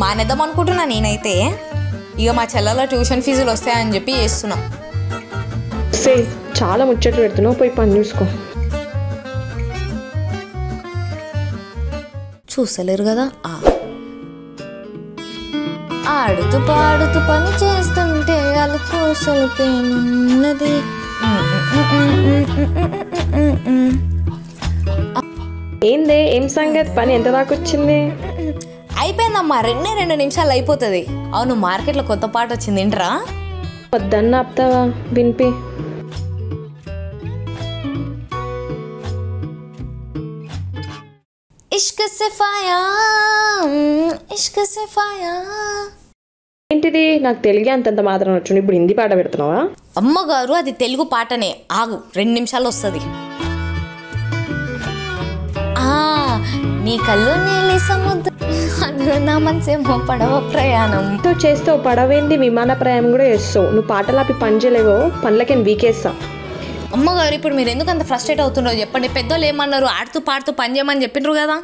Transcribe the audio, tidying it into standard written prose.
మానేద్దాం అనుకుంటున్నా నేనైతే. ఇక మా చెల్లెల ట్యూషన్ ఫీజులు వస్తాయని చెప్పి చేస్తున్నా. చాలా ముచ్చట్లు పెడుతున్నావు, పోయి పని చూసుకో. చూసలేరు కదా. ఆడుతూ పాడుతూ పని చేస్తుంటే అలుకోసలుకేమున్నది. ఏందే, ఏం సంగతి? పని ఎంత దాకా వచ్చింది? అయిపోయిందమ్మా, 2 నిమిషాలు అయిపోతుంది. అవును, మార్కెట్లో కొత్త పాట వచ్చింది, ఏంట్రా? వద్దన్న ఆపుతావా? వినిపి. ఇష్క్ సిఫాయా ఇష్క్ సిఫాయా. ఏంటిది? నాకు తెలుగే అంతంత మాత్రం వచ్చు, ఇప్పుడు హిందీ పాట పెడుతున్నావా? అమ్మగారు, అది తెలుగు పాటనే. ఆగు, 2 నిమిషాలు వస్తుంది. నీ కళ్ళు నీలి సముద్రం, అందులో నా మనసేమో పడవ ప్రయాణం. చేస్తావు పడవేంది, విమాన ప్రయాణం కూడా చేస్తావు. నువ్వు పాటలు ఆపి పని చేయలేవో, పనులకేం వీకేస్తా. అమ్మగారు, ఇప్పుడు మీరు ఎందుకు అంత ఫ్రస్ట్రేట్ అవుతుండో చెప్పండి. పెద్దోళ్ళు ఏమన్నారు, ఆడుతూ పాడుతూ పని చేయమని చెప్పిండ్రు కదా.